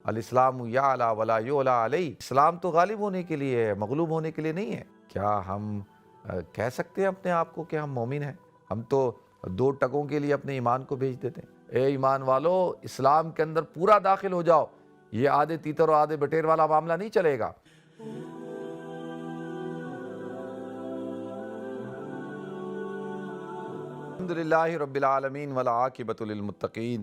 الاسلام یعلا ولا یعلا علیہ، اسلام تو غالب ہونے کے لیے ہے، مغلوب ہونے کے لیے نہیں ہے۔ کیا ہم کہہ سکتے ہیں اپنے آپ کو کہ ہم مومن ہیں؟ ہم تو دو ٹکوں کے لیے اپنے ایمان کو بھیج دیتے ہیں۔ اے ایمان والو، اسلام کے اندر پورا داخل ہو جاؤ، یہ آدھے تیتر اور آدھے بٹیر والا معاملہ نہیں چلے گا۔ الحمدللہ رب العالمین والعاقبۃ للمتقین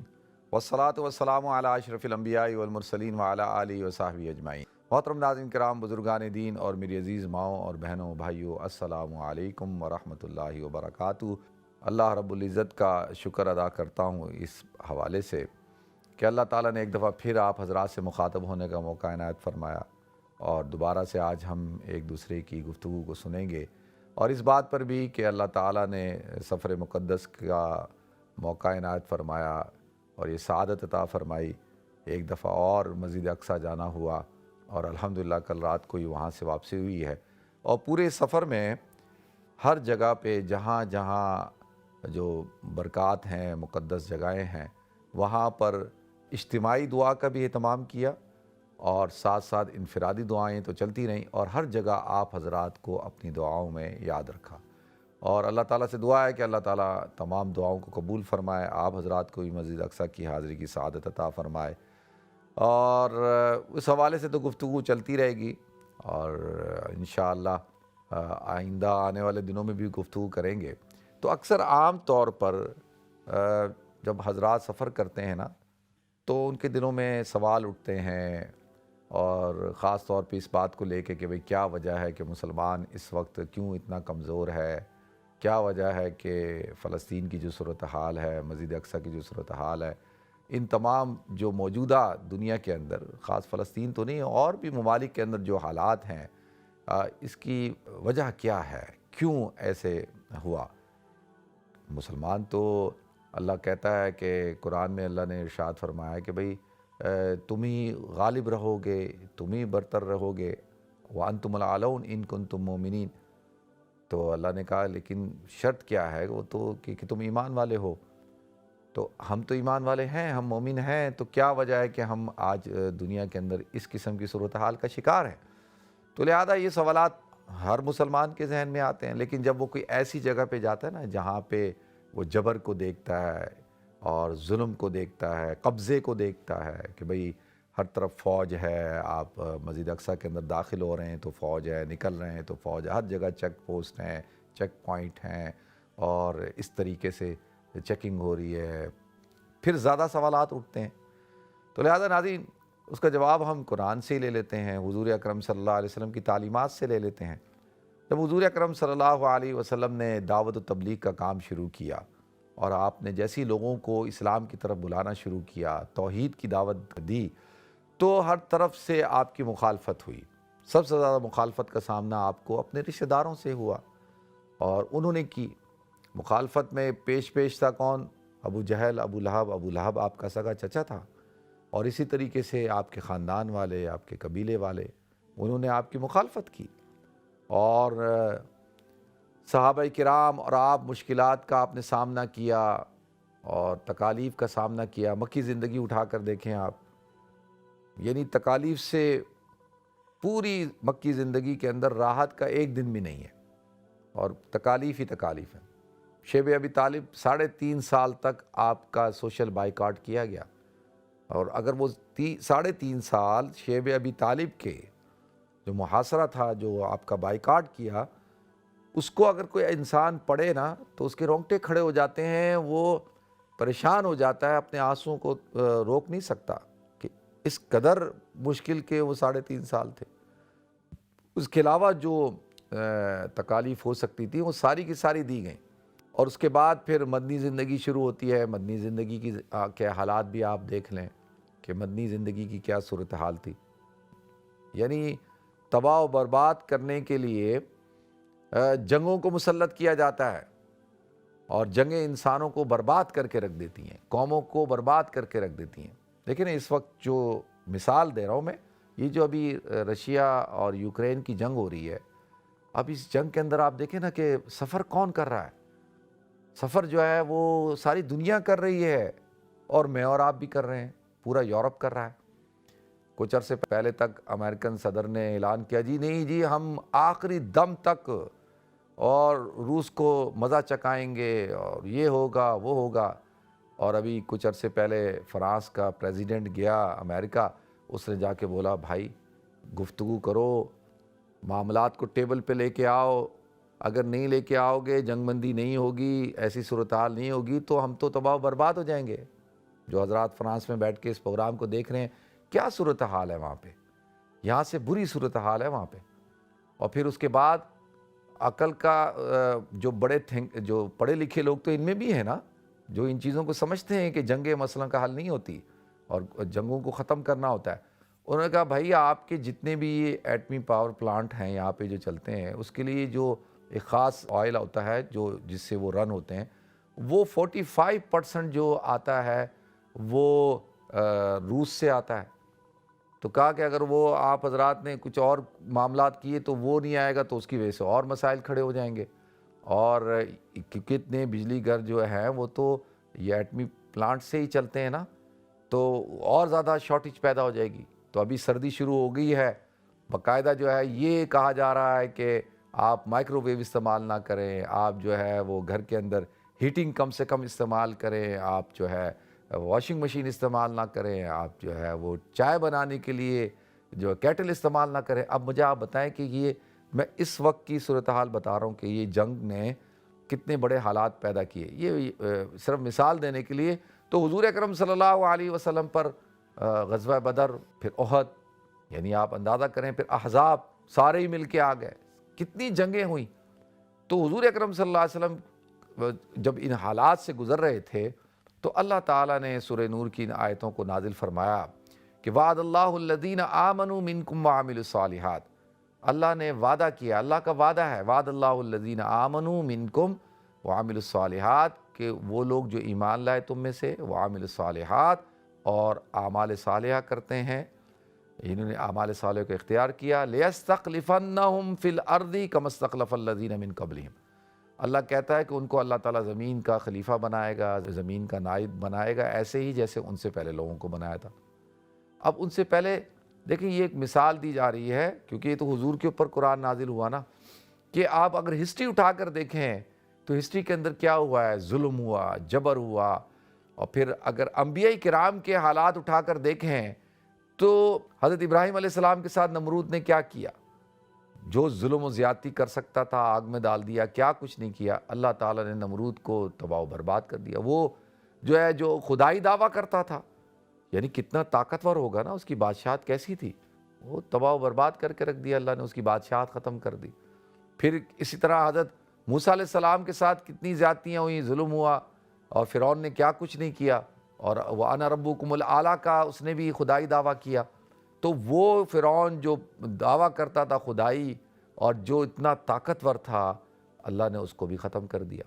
والصلاۃ والسلام علی اشرف الانبیاء والمرسلین وعلی آلہ وصحبہ اجمعین۔ محترم ناظرین کرام، بزرگان دین اور میری عزیز ماؤں اور بہنوں بھائیوں، السلام علیکم ورحمۃ اللہ وبرکاتہ۔ اللہ رب العزت کا شکر ادا کرتا ہوں اس حوالے سے کہ اللہ تعالیٰ نے ایک دفعہ پھر آپ حضرات سے مخاطب ہونے کا موقع عنایت فرمایا، اور دوبارہ سے آج ہم ایک دوسرے کی گفتگو کو سنیں گے، اور اس بات پر بھی کہ اللہ تعالیٰ نے سفر مقدس کا موقع عنایت فرمایا اور یہ سعادت عطا فرمائی، ایک دفعہ اور مسجد اقصیٰ جانا ہوا، اور الحمدللہ کل رات کو ہی وہاں سے واپسی ہوئی ہے۔ اور پورے سفر میں ہر جگہ پہ جہاں جہاں جو برکات ہیں، مقدس جگہیں ہیں، وہاں پر اجتماعی دعا کا بھی اہتمام کیا، اور ساتھ ساتھ انفرادی دعائیں تو چلتی رہیں، اور ہر جگہ آپ حضرات کو اپنی دعاؤں میں یاد رکھا۔ اور اللہ تعالیٰ سے دعا ہے کہ اللہ تعالیٰ تمام دعاؤں کو قبول فرمائے، آپ حضرات کو بھی مسجد اقصیٰ کی حاضری کی سعادت عطا فرمائے۔ اور اس حوالے سے تو گفتگو چلتی رہے گی، اور انشاءاللہ آئندہ آنے والے دنوں میں بھی گفتگو کریں گے۔ تو اکثر عام طور پر جب حضرات سفر کرتے ہیں نا، تو ان کے دلوں میں سوال اٹھتے ہیں، اور خاص طور پہ اس بات کو لے کے کہ بھئی کیا وجہ ہے کہ مسلمان اس وقت کیوں اتنا کمزور ہے، کیا وجہ ہے کہ فلسطین کی جو صورتحال ہے، مسجد اقصیٰ کی جو صورتحال ہے، ان تمام جو موجودہ دنیا کے اندر، خاص فلسطین تو نہیں اور بھی ممالک کے اندر جو حالات ہیں، اس کی وجہ کیا ہے، کیوں ایسے ہوا؟ مسلمان تو اللہ کہتا ہے کہ قرآن میں اللہ نے ارشاد فرمایا کہ بھئی تم ہی غالب رہو گے، تم ہی برتر رہو گے، وَأَنْتُمُ الْأَعْلَوْنَ إِن كُنتُم مُؤْمِنِينَ۔ تو اللہ نے کہا لیکن شرط کیا ہے، وہ تو کہ تم ایمان والے ہو۔ تو ہم تو ایمان والے ہیں، ہم مومن ہیں، تو کیا وجہ ہے کہ ہم آج دنیا کے اندر اس قسم کی صورتحال کا شکار ہیں؟ تو لہذا یہ سوالات ہر مسلمان کے ذہن میں آتے ہیں، لیکن جب وہ کوئی ایسی جگہ پہ جاتا ہے نا جہاں پہ وہ جبر کو دیکھتا ہے اور ظلم کو دیکھتا ہے، قبضے کو دیکھتا ہے کہ بھئی ہر طرف فوج ہے، آپ مسجد اقصیٰ کے اندر داخل ہو رہے ہیں تو فوج ہے، نکل رہے ہیں تو فوج ہے، ہر جگہ چیک پوسٹ ہیں، چیک پوائنٹ ہیں، اور اس طریقے سے چیکنگ ہو رہی ہے، پھر زیادہ سوالات اٹھتے ہیں۔ تو لہذا ناظرین، اس کا جواب ہم قرآن سے ہی لے لیتے ہیں، حضور اکرم صلی اللہ علیہ وسلم کی تعلیمات سے لے لیتے ہیں۔ جب حضور اکرم صلی اللہ علیہ وسلم نے دعوت و تبلیغ کا کام شروع کیا، اور آپ نے جیسی لوگوں کو اسلام کی طرف بلانا شروع کیا، توحید کی دعوت دی، تو ہر طرف سے آپ کی مخالفت ہوئی۔ سب سے زیادہ مخالفت کا سامنا آپ کو اپنے رشتہ داروں سے ہوا، اور انہوں نے کی مخالفت میں پیش تھا کون؟ ابو جہل، ابو لہب۔ ابو لہب آپ کا سگا چچا تھا، اور اسی طریقے سے آپ کے خاندان والے، آپ کے قبیلے والے، انہوں نے آپ کی مخالفت کی، اور صحابہ کرام اور آپ مشکلات کا آپ نے سامنا کیا اور تکالیف کا سامنا کیا۔ مکی زندگی اٹھا کر دیکھیں آپ، یعنی تکالیف سے پوری مکی زندگی کے اندر راحت کا ایک دن بھی نہیں ہے، اور تکالیف ہی تکالیف ہے۔ شیب ابی طالب 3.5 سال تک آپ کا سوشل بائیکاٹ کیا گیا، اور اگر وہ 3.5 سال شیب ابی طالب کے جو محاصرہ تھا، جو آپ کا بائیکاٹ کیا، اس کو اگر کوئی انسان پڑھے نا تو اس کے رونگٹے کھڑے ہو جاتے ہیں، وہ پریشان ہو جاتا ہے، اپنے آنسوں کو روک نہیں سکتا کہ اس قدر مشکل کے وہ 3.5 سال تھے۔ اس کے علاوہ جو تکالیف ہو سکتی تھی وہ ساری کی ساری دی گئیں، اور اس کے بعد پھر مدنی زندگی شروع ہوتی ہے۔ مدنی زندگی کی کے حالات بھی آپ دیکھ لیں کہ مدنی زندگی کی کیا صورتحال تھی، یعنی تباہ و برباد کرنے کے لیے جنگوں کو مسلط کیا جاتا ہے، اور جنگیں انسانوں کو برباد کر کے رکھ دیتی ہیں، قوموں کو برباد کر کے رکھ دیتی ہیں۔ لیکن اس وقت جو مثال دے رہا ہوں میں، یہ جو ابھی رشیا اور یوکرین کی جنگ ہو رہی ہے، اب اس جنگ کے اندر آپ دیکھیں نا کہ سفر کون کر رہا ہے؟ سفر جو ہے وہ ساری دنیا کر رہی ہے، اور میں اور آپ بھی کر رہے ہیں، پورا یورپ کر رہا ہے۔ کچھ عرصے پہلے تک امریکن صدر نے اعلان کیا جی نہیں جی ہم آخری دم تک اور روس کو مزہ چکھائیں گے اور یہ ہوگا وہ ہوگا، اور ابھی کچھ عرصے پہلے فرانس کا پریزیڈنٹ گیا امریکہ، اس نے جا کے بولا بھائی گفتگو کرو، معاملات کو ٹیبل پہ لے کے آؤ، اگر نہیں لے کے آؤ گے، جنگ بندی نہیں ہوگی، ایسی صورتحال نہیں ہوگی تو ہم تو تباہ و برباد ہو جائیں گے۔ جو حضرات فرانس میں بیٹھ کے اس پروگرام کو دیکھ رہے ہیں، کیا صورتحال ہے وہاں پہ، یہاں سے بری صورتحال ہے وہاں پہ۔ اور پھر اس کے بعد عقل کا جو پڑھے لکھے لوگ تو ان میں بھی ہیں نا، جو ان چیزوں کو سمجھتے ہیں کہ جنگیں مسئلہ کا حل نہیں ہوتی اور جنگوں کو ختم کرنا ہوتا ہے، انہوں نے کہا بھائی آپ کے جتنے بھی ایٹمی پاور پلانٹ ہیں یہاں پہ جو چلتے ہیں، اس کے لیے جو ایک خاص آئل ہوتا ہے جس سے وہ رن ہوتے ہیں، وہ 45% جو آتا ہے وہ روس سے آتا ہے۔ تو کہا کہ اگر وہ آپ حضرات نے کچھ اور معاملات کیے تو وہ نہیں آئے گا تو اس کی وجہ سے اور مسائل کھڑے ہو جائیں گے، اور کتنے بجلی گھر جو ہیں وہ تو یہ ایٹمی پلانٹ سے ہی چلتے ہیں نا، تو اور زیادہ شارٹیج پیدا ہو جائے گی۔ تو ابھی سردی شروع ہو گئی ہے، باقاعدہ جو ہے یہ کہا جا رہا ہے کہ آپ مائکرو ویو استعمال نہ کریں، آپ جو ہے وہ گھر کے اندر ہیٹنگ کم سے کم استعمال کریں، آپ جو ہے واشنگ مشین استعمال نہ کریں، آپ جو ہے وہ چائے بنانے کے لیے جو کیٹل استعمال نہ کریں۔ اب مجھے آپ بتائیں کہ یہ میں اس وقت کی صورتحال بتا رہا ہوں کہ یہ جنگ نے کتنے بڑے حالات پیدا کیے۔ یہ صرف مثال دینے کے لیے تو حضور اکرم صلی اللہ علیہ وسلم پر غزوہ بدر، پھر احد، یعنی آپ اندازہ کریں، پھر احزاب، سارے ہی مل کے آ گئے، کتنی جنگیں ہوئیں۔ تو حضور اکرم صلی اللہ علیہ وسلم جب ان حالات سے گزر رہے تھے تو اللہ تعالیٰ نے سورہ نور کی ان آیتوں کو نازل فرمایا کہ وعد اللہ الذین آمنوا منکم وعملوا الصالحات، اللہ نے وعدہ کیا، اللہ کا وعدہ ہے، وعد اللہ الذین آمنوا منکم وعملوا الصالحات، کہ وہ لوگ جو ایمان لائے تم میں سے، وعملوا الصالحات، اور اعمال صالحہ کرتے ہیں، انہوں نے اعمال صالحہ کو اختیار کیا، لِيَسْتَخْلِفَنَّهُمْ فِي الْأَرْضِ كَمَا اسْتَخْلَفَ الَّذِينَ مِن قَبْلِهِمْ۔ اللہ کہتا ہے کہ ان کو اللہ تعالیٰ زمین کا خلیفہ بنائے گا، زمین کا نائب بنائے گا، ایسے ہی جیسے ان سے پہلے لوگوں کو بنایا تھا۔ اب ان سے پہلے دیکھیں یہ ایک مثال دی جا رہی ہے، کیونکہ یہ تو حضور کے اوپر قرآن نازل ہوا نا، کہ آپ اگر ہسٹری اٹھا کر دیکھیں تو ہسٹری کے اندر کیا ہوا ہے، ظلم ہوا، جبر ہوا۔ اور پھر اگر انبیاء کرام کے حالات اٹھا کر دیکھیں تو حضرت ابراہیم علیہ السلام کے ساتھ نمرود نے کیا کیا، جو ظلم و زیادتی کر سکتا تھا آگ میں ڈال دیا، کیا کچھ نہیں کیا۔ اللہ تعالیٰ نے نمرود کو تباہ و برباد کر دیا۔ وہ جو ہے جو خدائی دعویٰ کرتا تھا، یعنی کتنا طاقتور ہوگا نا، اس کی بادشاہت کیسی تھی، وہ تباہ و برباد کر کے رکھ دیا اللہ نے، اس کی بادشاہت ختم کر دی۔ پھر اسی طرح حضرت موسیٰ علیہ السلام کے ساتھ کتنی زیادتیاں ہوئیں، ظلم ہوا، اور فرعون نے کیا کچھ نہیں کیا، اور وَأَنَا رَبُّكُمُ الْأَعْلَىٰ کا اس نے بھی خدائی دعویٰ کیا۔ تو وہ فرعون جو دعویٰ کرتا تھا خدائی اور جو اتنا طاقتور تھا، اللہ نے اس کو بھی ختم کر دیا۔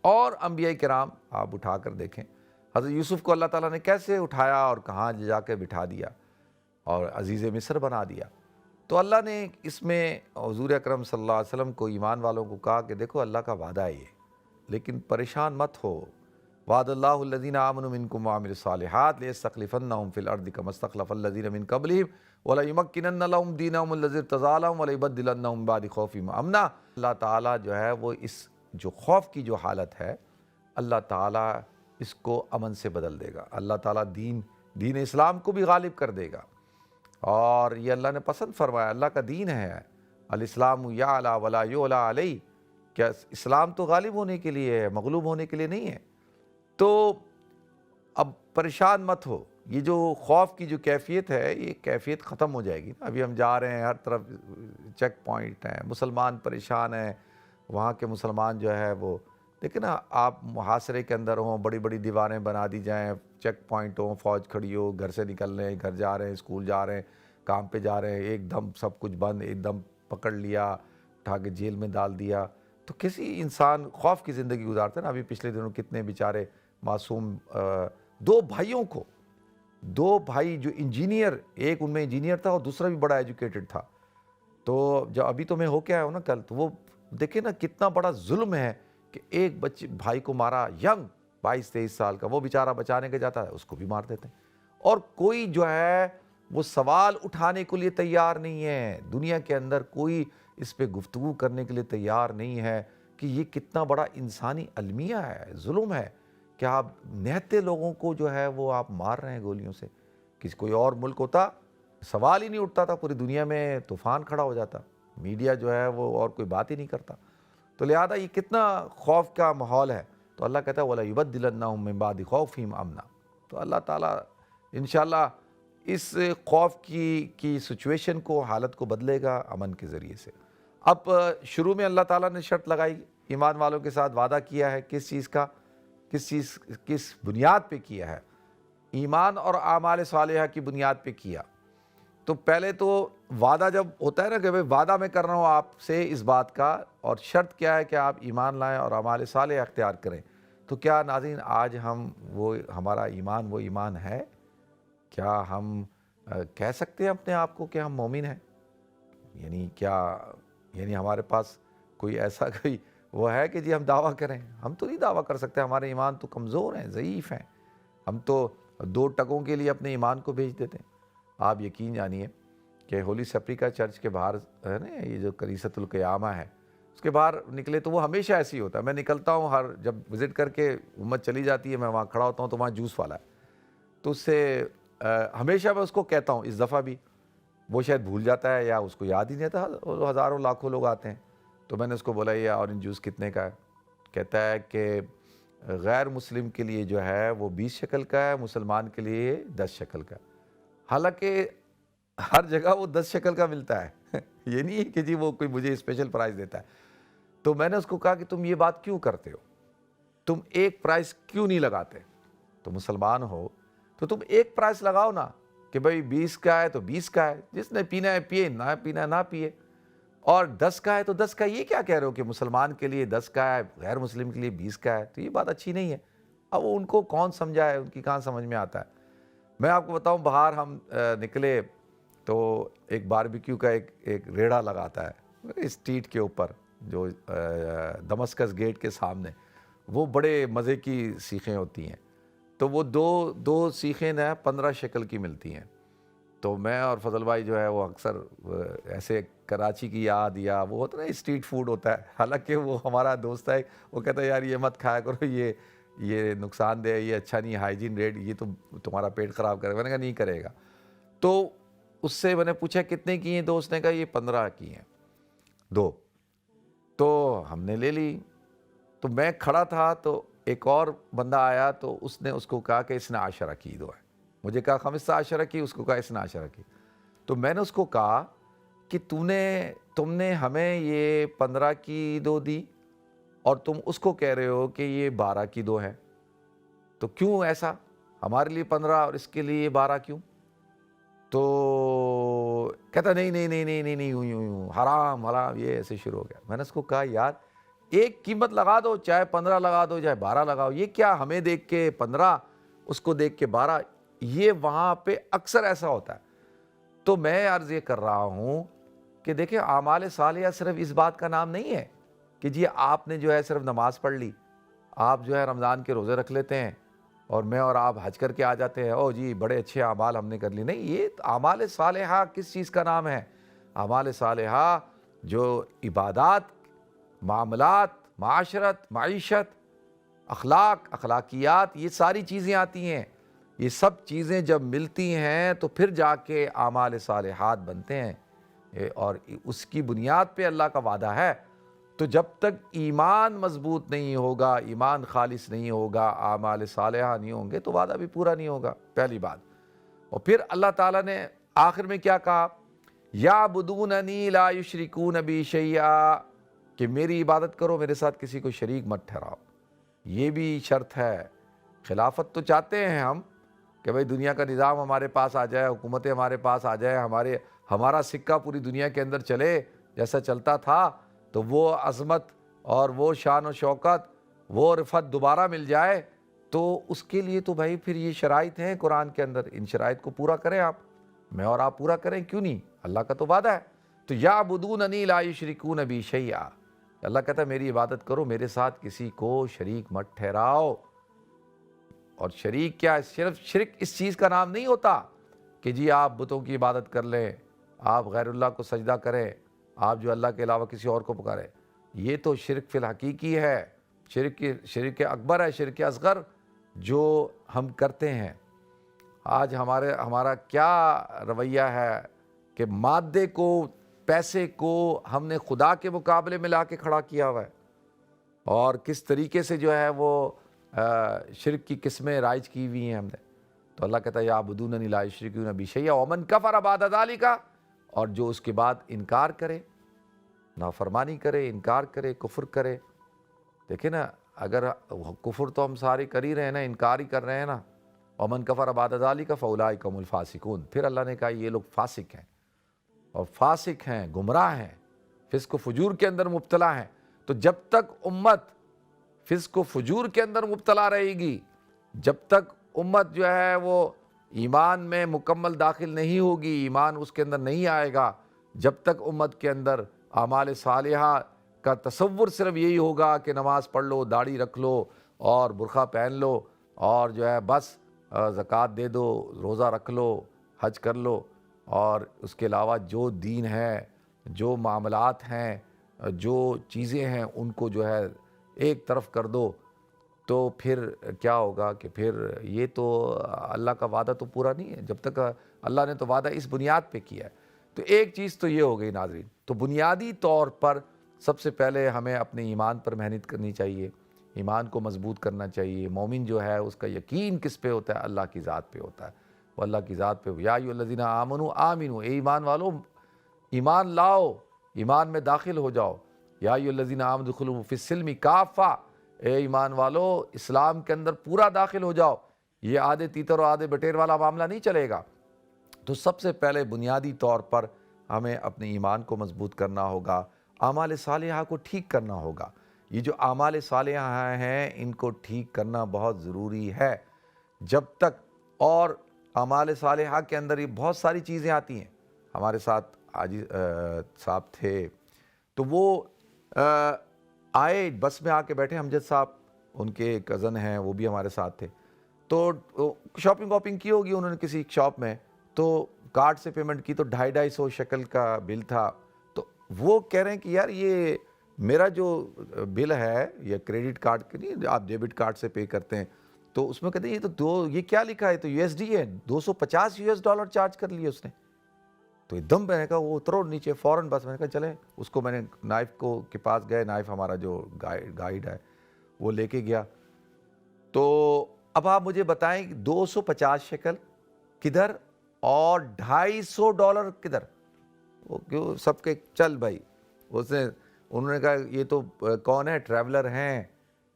اور انبیاء کرام آپ اٹھا کر دیکھیں، حضرت یوسف کو اللہ تعالیٰ نے کیسے اٹھایا اور کہاں جا کے بٹھا دیا اور عزیز مصر بنا دیا۔ تو اللہ نے اس میں حضور اکرم صلی اللہ علیہ وسلم کو، ایمان والوں کو کہا کہ دیکھو اللہ کا وعدہ ہے یہ، لیکن پریشان مت ہو، وعد اللہ الذین آمنوا منکم وعملوا الصالحات لِيَسْتَخْلِفَنَّهُمْ فِي الْأَرْضِ كَمَا اسْتَخْلَفَ الَّذِينَ مِن قَبْلِهِمْ وَلَيُمَكِّنَنَّ لَهُمْ دِينَهُمُ الَّذِي ارْتَضَىٰ لَهُمْ وَلَيُبَدِّلَنَّهُم مِّن بَعْدِ خَوْفِهِمْ أَمْنًا۔ اللہ تعالیٰ جو ہے وہ اس جو خوف کی جو حالت ہے، اللہ تعالیٰ اس کو امن سے بدل دے گا۔ اللہ تعالیٰ دین اسلام کو بھی غالب کر دے گا، اور یہ اللہ نے پسند فرمایا، اللہ کا دین ہے، الاسلام یعلی ولا یعلی علیہ، کیا اسلام تو غالب ہونے کے لیے ہے، مغلوب ہونے کے لیے نہیں ہے۔ تو اب پریشان مت ہو، یہ جو خوف کی جو کیفیت ہے یہ کیفیت ختم ہو جائے گی۔ ابھی ہم جا رہے ہیں، ہر طرف چیک پوائنٹ ہیں، مسلمان پریشان ہیں، وہاں کے مسلمان جو ہے وہ دیکھیں نا، آپ محاصرے کے اندر ہوں، بڑی بڑی دیواریں بنا دی جائیں، چیک پوائنٹ ہوں، فوج کھڑی ہو، گھر سے نکل رہے ہیں، گھر جا رہے ہیں، اسکول جا رہے ہیں، کام پہ جا رہے ہیں، ایک دم سب کچھ بند، ایک دم پکڑ لیا، اٹھا کے جیل میں ڈال دیا، تو کسی انسان خوف کی زندگی گزارتا ہے نا۔ ابھی پچھلے دنوں کتنے بیچارے معصوم دو بھائی جو انجینئر، ایک ان میں انجینئر تھا اور دوسرا بھی بڑا ایجوکیٹڈ تھا، تو جب ابھی تو میں ہو کے آیا ہوں نا کل، تو وہ دیکھیں نا کتنا بڑا ظلم ہے کہ ایک بھائی کو مارا، ینگ 22-23 سال کا، وہ بیچارہ بچانے کے جاتا ہے، اس کو بھی مار دیتے ہیں۔ اور کوئی جو ہے وہ سوال اٹھانے کے لیے تیار نہیں ہے، دنیا کے اندر کوئی اس پہ گفتگو کرنے کے لیے تیار نہیں ہے کہ یہ کتنا بڑا انسانی المیہ ہے، ظلم ہے کہ آپ نہتے لوگوں کو جو ہے وہ آپ مار رہے ہیں گولیوں سے۔ کسی کوئی اور ملک ہوتا سوال ہی نہیں اٹھتا تھا، پوری دنیا میں طوفان کھڑا ہو جاتا، میڈیا جو ہے وہ اور کوئی بات ہی نہیں کرتا۔ تو لہذا یہ کتنا خوف کا ماحول ہے، تو اللہ کہتا ہے وَلَا يُبَدِّلَنَّهُم مِّن بَعْدِ خَوْفِهِمْ أَمْنًا۔ تو اللہ تعالیٰ انشاءاللہ اس خوف کی سچویشن کو، حالت کو بدلے گا امن کے ذریعے سے۔ اب شروع میں اللہ تعالیٰ نے شرط لگائی، ایمان والوں کے ساتھ وعدہ کیا ہے، کس چیز کا، کس بنیاد پہ کیا ہے؟ ایمان اور اعمال صالحہ کی بنیاد پہ کیا۔ تو پہلے تو وعدہ جب ہوتا ہے نا کہ وعدہ میں کر رہا ہوں آپ سے اس بات کا، اور شرط کیا ہے کہ آپ ایمان لائیں اور اعمال صالحہ اختیار کریں، تو کیا ناظرین آج ہمارا ایمان وہ ایمان ہے؟ کیا ہم کہہ سکتے ہیں اپنے آپ کو کہ ہم مومن ہیں؟ یعنی ہمارے پاس کوئی ایسا کوئی وہ ہے کہ جی ہم دعویٰ کریں؟ ہم تو نہیں دعویٰ کر سکتے، ہمارے ایمان تو کمزور ہیں، ضعیف ہیں، ہم تو 2 ٹکوں کے لیے اپنے ایمان کو بھیج دیتے ہیں۔ آپ یقین جانیے کہ ہولی سپریکا چرچ کے باہر ہے نا یہ جو کنیسۃ القیامہ ہے، اس کے باہر نکلے تو وہ ہمیشہ ایسی ہوتا ہے، میں نکلتا ہوں جب وزٹ کر کے امت چلی جاتی ہے، میں وہاں کھڑا ہوتا ہوں تو وہاں جوس والا ہے، تو اس سے ہمیشہ میں اس کو کہتا ہوں، اس دفعہ بھی وہ شاید بھول جاتا ہے یا اس کو یاد ہی نہیں آتا، ہزاروں لاکھوں لوگ آتے ہیں، تو میں نے اس کو بولا یہ اورنج جوس کتنے کا ہے؟ کہتا ہے کہ غیر مسلم کے لیے جو ہے وہ 20 شکل کا ہے، مسلمان کے لیے 10 شکل کا، حالانکہ ہر جگہ وہ 10 شکل کا ملتا ہے یہ نہیں ہے کہ جی وہ کوئی مجھے اسپیشل پرائز دیتا ہے۔ تو میں نے اس کو کہا کہ تم یہ بات کیوں کرتے ہو؟ تم ایک پرائز کیوں نہیں لگاتے؟ تو مسلمان ہو تو تم ایک پرائز لگاؤ نا کہ بھئی 20 کا ہے تو 20 کا ہے، جس نے پینا ہے پیے، نہ پینا ہے نہ پیے، اور 10 کا ہے تو 10 کا، یہ کیا کہہ رہے ہو کہ مسلمان کے لیے 10 کا ہے، غیر مسلم کے لیے 20 کا ہے؟ تو یہ بات اچھی نہیں ہے۔ اب ان کو کون سمجھائے، ان کی کہاں سمجھ میں آتا ہے۔ میں آپ کو بتاؤں، باہر ہم نکلے تو ایک باربیکیو کا ایک ریڑھا لگاتا ہے اسٹریٹ کے اوپر، جو دمسکس گیٹ کے سامنے، وہ بڑے مزے کی سیخیں ہوتی ہیں، تو وہ دو سیخیں نا 15 شکل کی ملتی ہیں۔ تو میں اور فضل بھائی جو ہے وہ اکثر ایسے کراچی کی یاد، یا وہ ہوتا ہے نا اسٹریٹ فوڈ ہوتا ہے، حالانکہ وہ ہمارا دوست ہے، وہ کہتا ہے یار یہ مت کھایا کرو، یہ نقصان دہ ہے، یہ اچھا نہیں، ہائیجین ریٹ، یہ تو تمہارا پیٹ خراب کرے گا۔ میں نے کہا نہیں کرے گا۔ تو اس سے میں نے پوچھا کتنے کی ہیں، دوست نے کہا یہ 15 کی ہیں 2۔ تو ہم نے لے لی۔ تو میں کھڑا تھا تو ایک اور بندہ آیا، تو اس نے اس کو کہا کہ اس نے 10 کی 2 ہے، مجھے کہا 15 کی، اس کو کہا اس نے 10 کی۔ تو میں نے اس کو کہا کہ تم نے ہمیں یہ 15 کی 2 دی اور تم اس کو کہہ رہے ہو کہ یہ 12 کی 2 ہے، تو کیوں ایسا؟ ہمارے لیے 15 اور اس کے لیے 12 کیوں؟ تو کہتا نہیں یوں حرام، یہ ایسے شروع ہو گیا۔ میں نے اس کو کہا یار ایک قیمت لگا دو، چاہے 15 لگا دو چاہے 12 لگاؤ، یہ کیا ہمیں دیکھ کے 15 اس کو دیکھ کے 12؟ یہ وہاں پہ اکثر ایسا ہوتا ہے۔ تو میں عرض یہ کر رہا ہوں کہ دیکھیں اعمال صالحہ صرف اس بات کا نام نہیں ہے کہ جی آپ نے جو ہے صرف نماز پڑھ لی، آپ جو ہے رمضان کے روزے رکھ لیتے ہیں اور میں اور آپ حج کر کے آ جاتے ہیں، او جی بڑے اچھے اعمال ہم نے کر لی۔ نہیں، یہ اعمال صالحہ کس چیز کا نام ہے؟ اعمال صالحہ جو عبادات، معاملات، معاشرت، معیشت، اخلاق، اخلاقیات، یہ ساری چیزیں آتی ہیں۔ یہ سب چیزیں جب ملتی ہیں تو پھر جا کے اعمال صالحات بنتے ہیں، اور اس کی بنیاد پہ اللہ کا وعدہ ہے۔ تو جب تک ایمان مضبوط نہیں ہوگا، ایمان خالص نہیں ہوگا، اعمال صالحہ نہیں ہوں گے تو وعدہ بھی پورا نہیں ہوگا، پہلی بات۔ اور پھر اللہ تعالیٰ نے آخر میں کیا کہا؟ یعبدوننی لا یشرکون بی شیئا، کہ میری عبادت کرو، میرے ساتھ کسی کو شریک مت ٹھہراؤ۔ یہ بھی شرط ہے۔ خلافت تو چاہتے ہیں ہم کہ بھئی دنیا کا نظام ہمارے پاس آ جائے، حکومتیں ہمارے پاس آ جائے، ہمارا سکہ پوری دنیا کے اندر چلے جیسا چلتا تھا، تو وہ عظمت اور وہ شان و شوکت، وہ رفعت دوبارہ مل جائے۔ تو اس کے لیے تو بھائی پھر یہ شرائط ہیں قرآن کے اندر، ان شرائط کو پورا کریں آپ، میں اور آپ پورا کریں، کیوں نہیں؟ اللہ کا تو وعدہ ہے۔ تو یعبدوننی لا یشرکون بی شیئا، اللہ کہتا ہے میری عبادت کرو، میرے ساتھ کسی کو شریک مت ٹھہراؤ۔ اور شریک کیا ہے؟ صرف شرک اس چیز کا نام نہیں ہوتا کہ جی آپ بتوں کی عبادت کر لیں، آپ غیر اللہ کو سجدہ کریں، آپ جو اللہ کے علاوہ کسی اور کو پکاریں، یہ تو شرک فی الحقیقی ہے، شرک اکبر ہے، شرک اصغر جو ہم کرتے ہیں۔ آج ہمارا کیا رویہ ہے کہ مادے کو، پیسے کو ہم نے خدا کے مقابلے میں لا کے کھڑا کیا ہوا ہے، اور کس طریقے سے جو ہے وہ شرک کی قسمیں رائج کی ہوئی ہیں ہم نے۔ تو اللہ کہتا ہے یعبدوننی لا یشرکون بی شیئا ومن کفر بعد ذلک، اور جو اس کے بعد انکار کرے، نافرمانی کرے، انکار کرے، کفر کرے۔ دیکھیں نا، اگر کفر تو ہم سارے کر ہی رہے ہیں نا، انکار ہی کر رہے ہیں نا، ومن کفر بعد ذلک فاولئک هم الفاسقون، پھر اللہ نے کہا یہ لوگ فاسق ہیں، اور فاسق ہیں، گمراہ ہیں، فسق و فجور کے اندر مبتلا ہیں۔ تو جب تک امت فسق و فجور کے اندر مبتلا رہے گی، جب تک امت جو ہے وہ ایمان میں مکمل داخل نہیں ہوگی، ایمان اس کے اندر نہیں آئے گا، جب تک امت کے اندر اعمال صالحہ کا تصور صرف یہی ہوگا کہ نماز پڑھ لو، داڑھی رکھ لو اور برقع پہن لو، اور جو ہے بس زکوٰۃ دے دو، روزہ رکھ لو، حج کر لو، اور اس کے علاوہ جو دین ہے، جو معاملات ہیں، جو چیزیں ہیں، ان کو جو ہے ایک طرف کر دو، تو پھر کیا ہوگا کہ پھر یہ تو اللہ کا وعدہ تو پورا نہیں ہے، جب تک اللہ نے تو وعدہ اس بنیاد پہ کیا ہے۔ تو ایک چیز تو یہ ہو گئی ناظرین، تو بنیادی طور پر سب سے پہلے ہمیں اپنے ایمان پر محنت کرنی چاہیے، ایمان کو مضبوط کرنا چاہیے۔ مومن جو ہے اس کا یقین کس پہ ہوتا ہے؟ اللہ کی ذات پہ ہوتا ہے، وہ اللہ کی ذات پہ۔ یا ایھا الذین آمنوا آمنوا، اے ایمان والو ایمان لاؤ، ایمان میں داخل ہو جاؤ۔ یا ایھا الذین آمنوا ادخلوا فی السلم کافہ، اے ایمان والو اسلام کے اندر پورا داخل ہو جاؤ، یہ آدھے تیتر اور آدھے بٹیر والا معاملہ نہیں چلے گا۔ تو سب سے پہلے بنیادی طور پر ہمیں اپنے ایمان کو مضبوط کرنا ہوگا، اعمال صالحہ کو ٹھیک کرنا ہوگا۔ یہ جو اعمال صالحہ ہیں ان کو ٹھیک کرنا بہت ضروری ہے۔ جب تک، اور اعمال صالحہ کے اندر یہ بہت ساری چیزیں آتی ہیں۔ ہمارے ساتھ حاجی صاحب تھے، تو وہ آئے، بس میں آ کے بیٹھے، امجد صاحب ان کے کزن ہیں، وہ بھی ہمارے ساتھ تھے۔ تو شاپنگ واپنگ کی ہوگی انہوں نے کسی شاپ میں، تو کارڈ سے پیمنٹ کی تو 250 شکل کا بل تھا۔ تو وہ کہہ رہے ہیں کہ یار یہ میرا جو بل ہے، یہ کریڈٹ کارڈ کے نہیں، آپ ڈیبٹ کارڈ سے پے کرتے ہیں، تو اس میں کہتے ہیں یہ کیا لکھا ہے؟ تو USD ہے، $250 چارج کر لیے اس نے۔ تو ایک دم میں نے کہا وہ اترو نیچے فوراً، بس میں نے کہا چلیں، اس کو میں نے نائف کو کے پاس گئے، نائف ہمارا جو گائیڈ ہے وہ لے کے گیا۔ تو اب آپ مجھے بتائیں 250 شکل کدھر اور $250 کدھر؟ وہ کیوں سب کے چل بھائی، انہوں نے کہا یہ تو کون ہے؟ ٹریولر ہیں،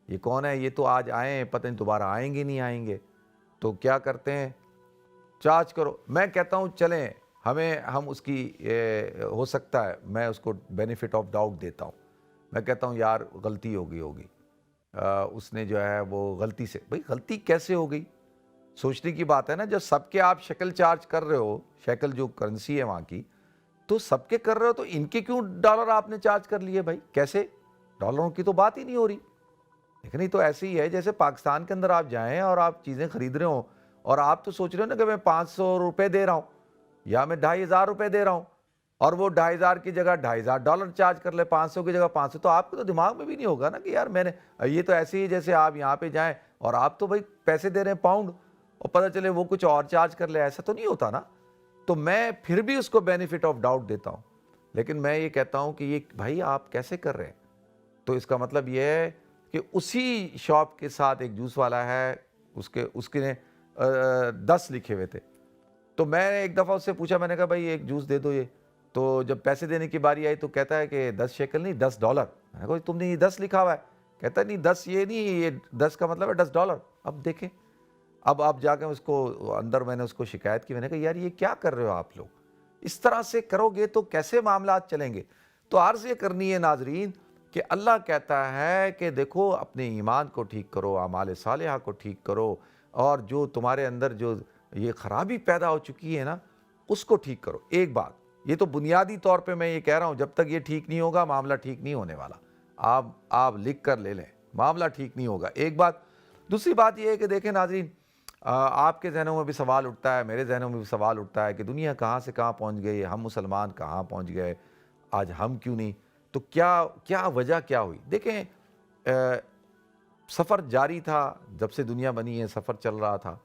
یہ کون ہے؟ یہ تو آج آئے ہیں، پتہ نہیں دوبارہ آئیں گے نہیں آئیں گے، تو کیا کرتے ہیں؟ چارج کرو۔ میں کہتا ہوں چلیں، ہم اس کی ہو سکتا ہے میں اس کو بینیفٹ آف ڈاؤٹ دیتا ہوں، میں کہتا ہوں یار غلطی ہوگی، اس نے جو ہے وہ غلطی سے، بھئی غلطی کیسے ہو گئی؟ سوچنے کی بات ہے نا، جب سب کے آپ شکل چارج کر رہے ہو، شکل جو کرنسی ہے وہاں کی، تو سب کے کر رہے ہو، تو ان کے کیوں ڈالر آپ نے چارج کر لیے بھائی؟ کیسے؟ ڈالروں کی تو بات ہی نہیں ہو رہی۔ لیکن یہ تو ایسے ہی ہے جیسے پاکستان کے اندر آپ جائیں اور آپ چیزیں خرید رہے ہوں، اور آپ تو سوچ رہے ہو نا کہ میں 500 روپے دے رہا ہوں یا میں 2500 روپے دے رہا ہوں، اور وہ 2500 کی جگہ $2500 چارج کر لے، 500 کی جگہ 500، تو آپ کو تو دماغ میں بھی نہیں ہوگا نا کہ یار میں نے یہ تو ایسے ہی جیسے آپ یہاں پہ جائیں اور آپ تو بھائی پیسے دے رہے ہیں پاؤنڈ، اور پتہ چلے وہ کچھ اور چارج کر لے، ایسا تو نہیں ہوتا نا۔ تو میں پھر بھی اس کو بینیفٹ آف ڈاؤٹ دیتا ہوں، لیکن میں یہ کہتا ہوں کہ یہ بھائی آپ کیسے کر رہے ہیں؟ تو اس کا مطلب یہ ہے کہ اسی شاپ کے ساتھ ایک جوس والا ہے، اس کے 10 لکھے ہوئے تھے، تو میں نے ایک دفعہ اس سے پوچھا، میں نے کہا بھائی ایک جوس دے دو یہ، تو جب پیسے دینے کی باری آئی تو کہتا ہے کہ 10 شیکل نہیں $10۔ میں نے کہا تم نے یہ 10 لکھا ہوا ہے، کہتا ہے نہیں 10 یہ نہیں، یہ 10 کا مطلب ہے $10۔ اب دیکھیں، اب جا کے اس کو اندر میں نے اس کو شکایت کی، میں نے کہا یار یہ کیا کر رہے ہو آپ لوگ؟ اس طرح سے کرو گے تو کیسے معاملات چلیں گے؟ تو عرض یہ کرنی ہے ناظرین کہ اللہ کہتا ہے کہ دیکھو اپنے ایمان کو ٹھیک کرو، اعمال صالحہ کو ٹھیک کرو، اور جو تمہارے اندر جو یہ خرابی پیدا ہو چکی ہے نا اس کو ٹھیک کرو۔ ایک بات یہ تو بنیادی طور پہ میں یہ کہہ رہا ہوں، جب تک یہ ٹھیک نہیں ہوگا معاملہ ٹھیک نہیں ہونے والا۔ آپ لکھ کر لے لیں، معاملہ ٹھیک نہیں ہوگا، ایک بات۔ دوسری بات یہ ہے کہ دیکھیں ناظرین، آپ کے ذہنوں میں بھی سوال اٹھتا ہے، میرے ذہنوں میں بھی سوال اٹھتا ہے کہ دنیا کہاں سے کہاں پہنچ گئی، ہم مسلمان کہاں پہنچ گئے، آج ہم کیوں نہیں؟ تو کیا وجہ کیا ہوئی؟ دیکھیں، سفر جاری تھا، جب سے دنیا بنی ہے سفر چل رہا تھا۔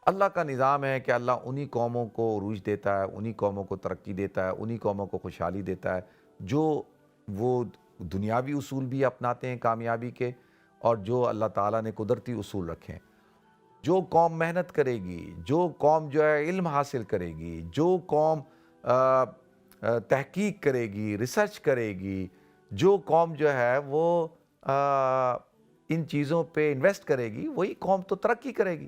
اللہ کا نظام ہے کہ اللہ انہی قوموں کو عروج دیتا ہے، انہی قوموں کو ترقی دیتا ہے، انہی قوموں کو خوشحالی دیتا ہے جو وہ دنیاوی اصول بھی اپناتے ہیں کامیابی کے، اور جو اللہ تعالیٰ نے قدرتی اصول رکھے ہیں۔ جو قوم محنت کرے گی، جو قوم جو ہے علم حاصل کرے گی، جو قوم تحقیق کرے گی، ریسرچ کرے گی، جو قوم جو ہے وہ ان چیزوں پہ انویسٹ کرے گی، وہی قوم تو ترقی کرے گی۔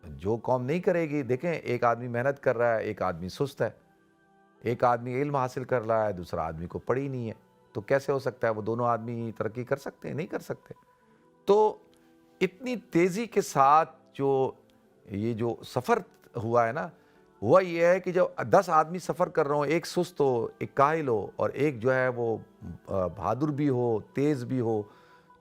جو قوم نہیں کرے گی، دیکھیں ایک آدمی محنت کر رہا ہے، ایک آدمی سست ہے، ایک آدمی علم حاصل کر رہا ہے، دوسرا آدمی کو پڑھی نہیں ہے، تو کیسے ہو سکتا ہے وہ دونوں آدمی ترقی کر سکتے ہیں؟ نہیں کر سکتے۔ تو اتنی تیزی کے ساتھ یہ جو سفر ہوا ہے نا، ہوا یہ ہے کہ جب 10 آدمی سفر کر رہے ہوں، ایک سست ہو، ایک کاہل ہو، اور ایک جو ہے وہ بہادر بھی ہو، تیز بھی ہو،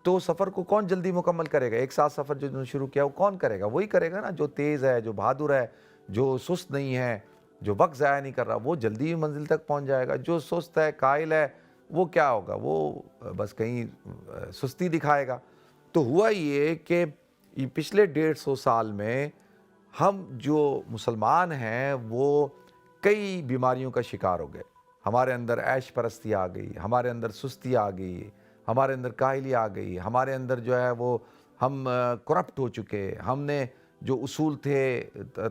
تو سفر کو کون جلدی مکمل کرے گا؟ ایک ساتھ سفر جو شروع کیا وہ کون کرے گا؟ وہی کرے گا نا جو تیز ہے، جو بہادر ہے، جو سست نہیں ہے، جو وقت ضائع نہیں کر رہا، وہ جلدی منزل تک پہنچ جائے گا۔ جو سست ہے، کاہل ہے، وہ کیا ہوگا؟ وہ بس کہیں سستی دکھائے گا۔ تو ہوا یہ کہ پچھلے 150 سال میں ہم جو مسلمان ہیں وہ کئی بیماریوں کا شکار ہو گئے۔ ہمارے اندر عیش پرستی آ گئی، ہمارے اندر سستی آ گئی، ہمارے اندر کاہلی آ گئی، ہمارے اندر جو ہے وہ ہم کرپٹ ہو چکے۔ ہم نے جو اصول تھے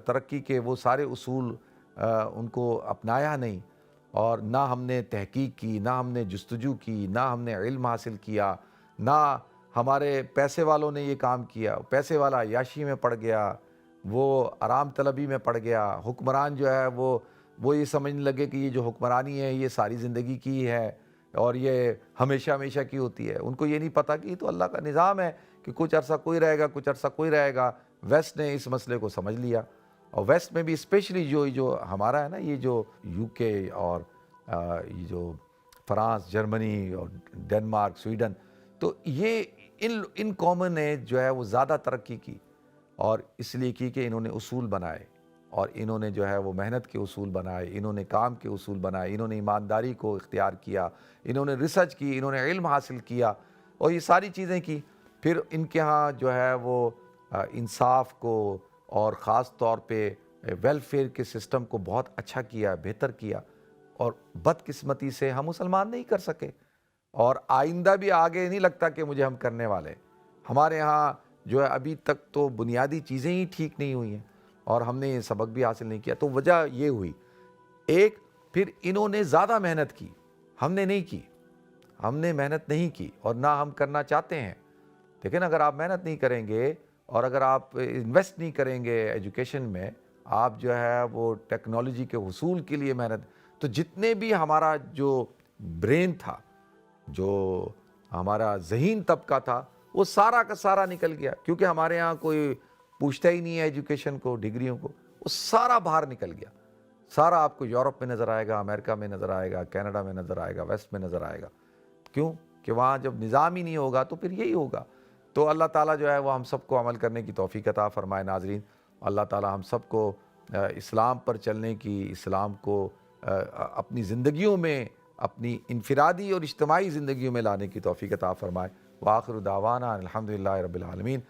ترقی کے، وہ سارے اصول ان کو اپنایا نہیں، اور نہ ہم نے تحقیق کی، نہ ہم نے جستجو کی، نہ ہم نے علم حاصل کیا، نہ ہمارے پیسے والوں نے یہ کام کیا۔ پیسے والا عیاشی میں پڑ گیا، وہ آرام طلبی میں پڑ گیا۔ حکمران جو ہے وہ یہ سمجھنے لگے کہ یہ جو حکمرانی ہے یہ ساری زندگی کی ہے، اور یہ ہمیشہ ہمیشہ کی ہوتی ہے۔ ان کو یہ نہیں پتہ کہ یہ تو اللہ کا نظام ہے کہ کچھ عرصہ کوئی رہے گا، کچھ عرصہ کوئی رہے گا۔ ویسٹ نے اس مسئلے کو سمجھ لیا، اور ویسٹ میں بھی اسپیشلی جو ہمارا ہے نا، یہ جو یو کے اور یہ جو فرانس، جرمنی اور ڈنمارک، سویڈن، تو یہ ان قوموں نے جو ہے وہ زیادہ ترقی کی، اور اس لیے کی کہ انہوں نے اصول بنائے، اور انہوں نے جو ہے وہ محنت کے اصول بنائے، انہوں نے کام کے اصول بنائے، انہوں نے ایمانداری کو اختیار کیا، انہوں نے ریسرچ کی، انہوں نے علم حاصل کیا، اور یہ ساری چیزیں کی۔ پھر ان کے ہاں جو ہے وہ انصاف کو، اور خاص طور پہ ویلفیئر کے سسٹم کو بہت اچھا کیا، بہتر کیا، اور بدقسمتی سے ہم مسلمان نہیں کر سکے، اور آئندہ بھی آگے نہیں لگتا کہ مجھے ہم کرنے والے۔ ہمارے ہاں جو ہے ابھی تک تو بنیادی چیزیں ہی ٹھیک نہیں ہوئی ہیں، اور ہم نے یہ سبق بھی حاصل نہیں کیا۔ تو وجہ یہ ہوئی، ایک، پھر انہوں نے زیادہ محنت کی، ہم نے نہیں کی۔ ہم نے محنت نہیں کی، اور نہ ہم کرنا چاہتے ہیں۔ لیکن اگر آپ محنت نہیں کریں گے، اور اگر آپ انویسٹ نہیں کریں گے ایجوکیشن میں، آپ جو ہے وہ ٹیکنالوجی کے حصول کے لیے محنت، تو جتنے بھی ہمارا جو برین تھا، جو ہمارا ذہین طبقہ تھا، وہ سارا کا سارا نکل گیا، کیونکہ ہمارے ہاں کوئی پوچھتا ہی نہیں ہے ایجوکیشن کو، ڈگریوں کو، وہ سارا باہر نکل گیا۔ سارا آپ کو یورپ میں نظر آئے گا، امریکہ میں نظر آئے گا، کینیڈا میں نظر آئے گا، ویسٹ میں نظر آئے گا۔ کیوں؟ کہ وہاں جب نظام ہی نہیں ہوگا تو پھر یہی ہوگا۔ تو اللہ تعالیٰ جو ہے وہ ہم سب کو عمل کرنے کی توفیق عطا فرمائے۔ ناظرین، اللہ تعالیٰ ہم سب کو اسلام پر چلنے کی، اسلام کو اپنی زندگیوں میں، اپنی انفرادی اور اجتماعی زندگیوں میں لانے کی توفیق عطا فرمائے۔ وآخر دعوانا الحمدللہ رب العالمین۔